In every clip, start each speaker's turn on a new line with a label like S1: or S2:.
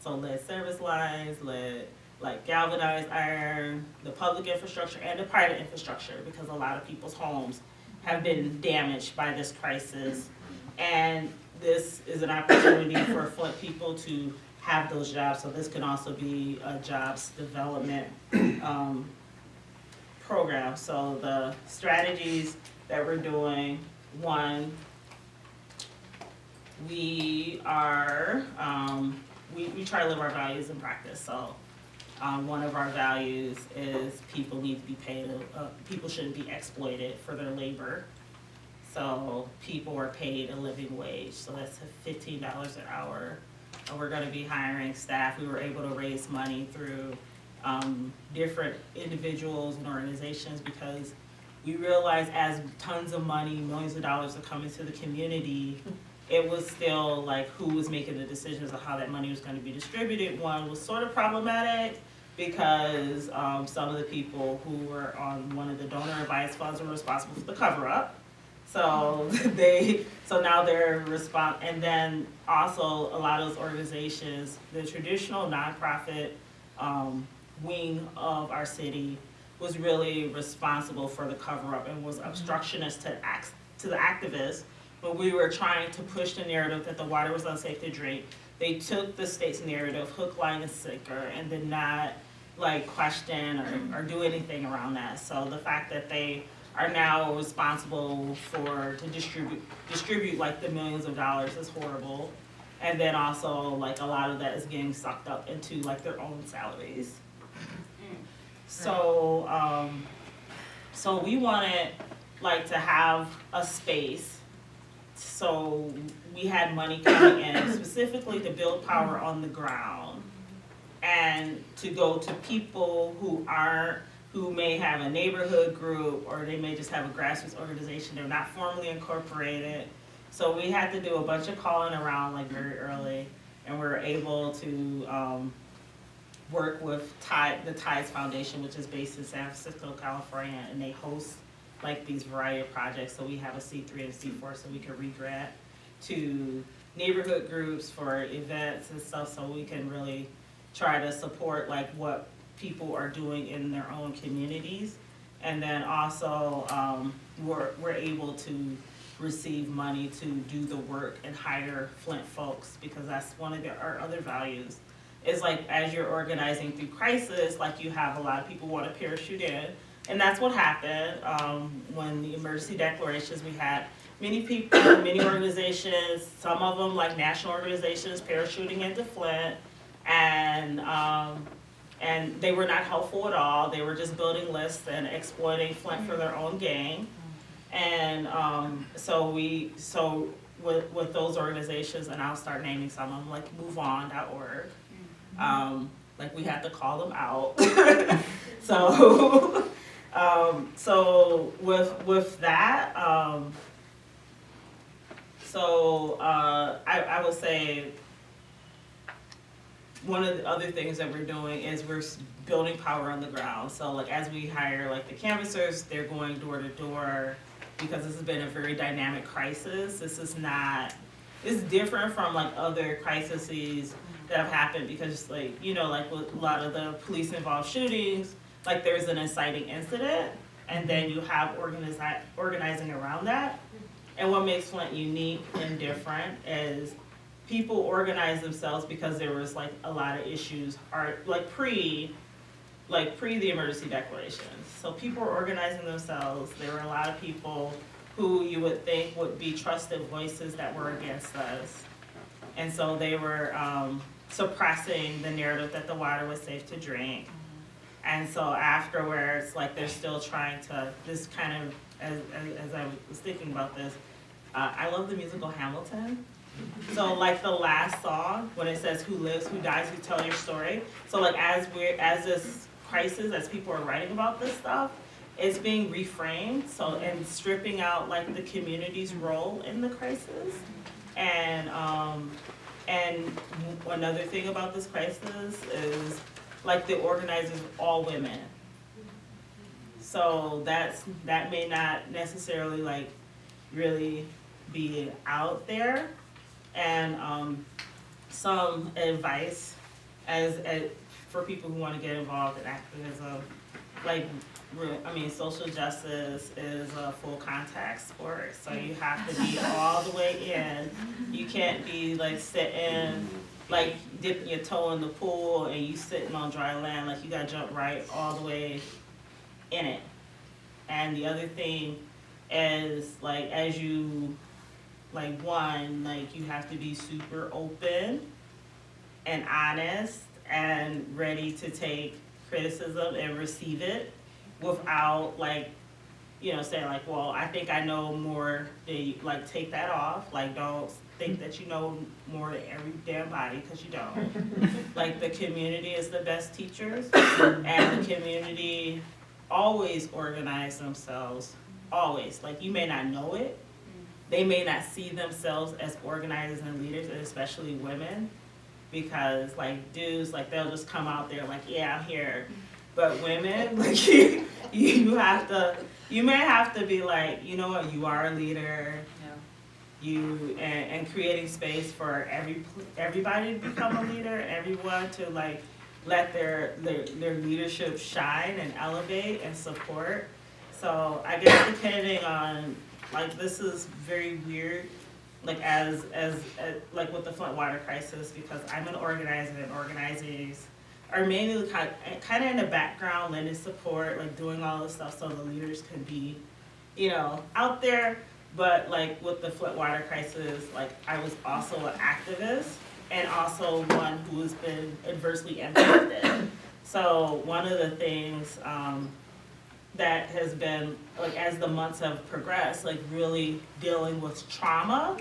S1: So lead service lines, lead, like galvanized iron, the public infrastructure and the private infrastructure, because a lot of people's homes have been damaged by this crisis. And this is an opportunity for Flint people to have those jobs. So this can also be a jobs development program. So the strategies that we're doing, one, we are, we try to live our values in practice. So one of our values is people need to be paid, people shouldn't be exploited for their labor. So people are paid a living wage, so that's $15 an hour. And we're gonna be hiring staff. We were able to raise money through different individuals and organizations, because we realized as tons of money, millions of dollars are coming to the community, it was still like who was making the decisions of how that money was gonna be distributed. One was sort of problematic because some of the people who were on one of the donor advised funds were responsible for the cover up. So now they're and then also a lot of those organizations, the traditional nonprofit wing of our city was really responsible for the cover up and was obstructionist to the activists. When we were trying to push the narrative that the water was unsafe to drink, they took the state's narrative hook, line, and sinker and did not like question or do anything around that. So the fact that they are now responsible to distribute like the millions of dollars is horrible. And then also like a lot of that is getting sucked up into like their own salaries. So so we wanted like to have a space. So we had money coming in specifically to build power on the ground and to go to people who may have a neighborhood group, or they may just have a grassroots organization. They're not formally incorporated. So we had to do a bunch of calling around like very early, and we were able to work with the Tides Foundation, which is based in San Francisco, California, and they host like these variety of projects. So we have a C3 and a C4, so we can re-grant to neighborhood groups for events and stuff, so we can really try to support like what people are doing in their own communities. And then also we're able to receive money to do the work and hire Flint folks, because that's one of our other values, is like as you're organizing through crisis, like you have a lot of people want to parachute in. And that's what happened when the emergency declarations, we had many people, many organizations, some of them like national organizations parachuting into Flint, and they were not helpful at all. They were just building lists and exploiting Flint for their own gain. And so with those organizations, and I'll start naming some of them, like MoveOn.org, like we had to call them out. So with that, I would say one of the other things that we're doing is we're building power on the ground. So like as we hire like the canvassers, they're going door to door, because this has been a very dynamic crisis. This is different from like other crises that have happened, because like, you know, like with a lot of the police involved shootings, like there's an inciting incident and then you have organizing around that. And what makes Flint unique and different is people organize themselves because there was like a lot of issues pre the emergency declarations. So people were organizing themselves. There were a lot of people who you would think would be trusted voices that were against us. And so they were suppressing the narrative that the water was safe to drink. And so afterwards, like they're still trying to, this kind of, as I was thinking about this, I love the musical Hamilton. So like the last song, when it says who lives, who dies, who tell your story. So like as this crisis, as people are writing about this stuff, it's being reframed. So, and stripping out like the community's role in the crisis. And another thing about this crisis is like the organizers are all women. So that may not necessarily like really be out there. And some advice as for people who want to get involved in activism, like, I mean, social justice is a full contact sport, so you have to be all the way in. You can't be like sitting, like dipping your toe in the pool and you sitting on dry land. Like, you gotta jump right all the way in it. And the other thing is, like, as you, like, one, like, you have to be super open and honest and ready to take criticism and receive it without, like, you know, saying like, well, I think I know more than you. Like, take that off. Like, don't think that you know more than every damn body, because you don't. Like, the community is the best teachers, and the community always organize themselves, always. Like, you may not know it. They may not see themselves as organizers and leaders, and especially women, because, like, dudes, like, they'll just come out there like, yeah, I'm here. But women, like, you have to, you may have to be like, you know what, you are a leader. You, and creating space for everybody to become a leader, everyone to, like, let their leadership shine and elevate and support. So I guess depending on, like, this is very weird, like, as like with the Flint water crisis, because I'm an organizer, and organizers are mainly kind of in the background, lending support, like doing all this stuff so the leaders can be, you know, out there. But, like, with the Flint water crisis, like, I was also an activist and also one who's been adversely impacted. So one of the things that has been, like, as the months have progressed, like, really dealing with trauma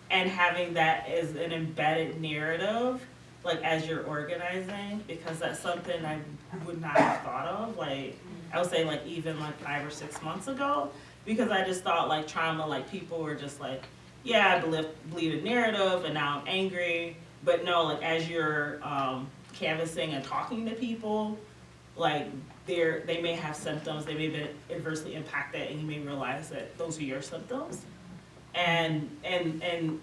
S1: and having that as an embedded narrative, like, as you're organizing, because that's something I would not have thought of, like, I would say, like, even like 5 or 6 months ago, because I just thought, like, trauma, like, people were just like, yeah, I believe a narrative and now I'm angry. But no, like, as you're canvassing and talking to people, like, they may have symptoms, they may have been adversely impacted, and you may realize that those are your symptoms. And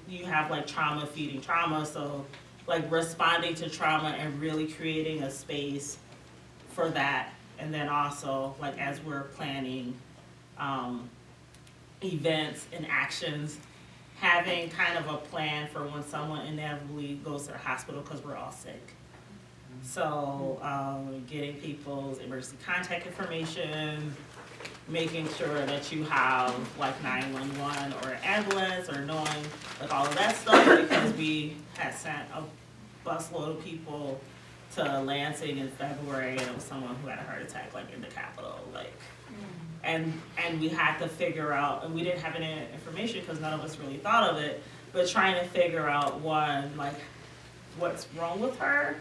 S1: you have, like, trauma feeding trauma, so, like, responding to trauma and really creating a space for that. And then also, like, as we're planning events and actions, having kind of a plan for when someone inevitably goes to the hospital because we're all sick. So getting people's emergency contact information, making sure that you have, like, 911 or an ambulance, or knowing, like, all of that stuff, because we had sent a busload of people to Lansing in February, and it was someone who had a heart attack, like, in the Capitol, like, and we had to figure out, and we didn't have any information because none of us really thought of it, but trying to figure out, one, like, what's wrong with her,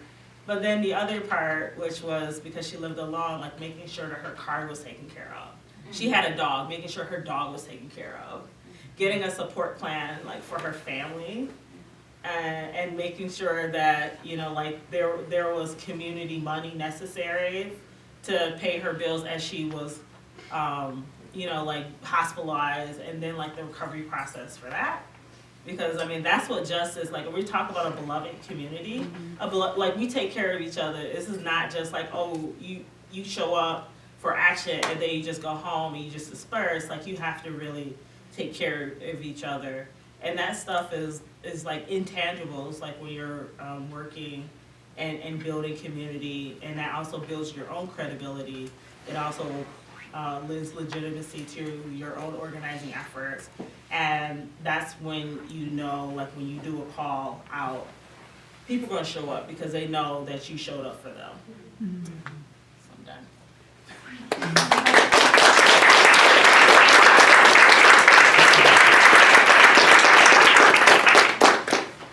S1: but then the other part, which was because she lived alone, like, making sure that her car was taken care of. She had a dog, making sure her dog was taken care of, getting a support plan, like, for her family, and making sure that, you know, like, there was community money necessary to pay her bills as she was, you know, like, hospitalized, and then, like, the recovery process for that. Because, I mean, that's what justice, like, when we talk about a beloved community, like, we take care of each other. This is not just like, oh, you show up for action and then you just go home and you just disperse. Like, you have to really take care of each other. And that stuff is like intangibles, like, when you're working and building community, and that also builds your own credibility. It also lends legitimacy to your own organizing efforts. And that's when, you know, like, when you do a call out, people are going to show up because they know that you showed up for them.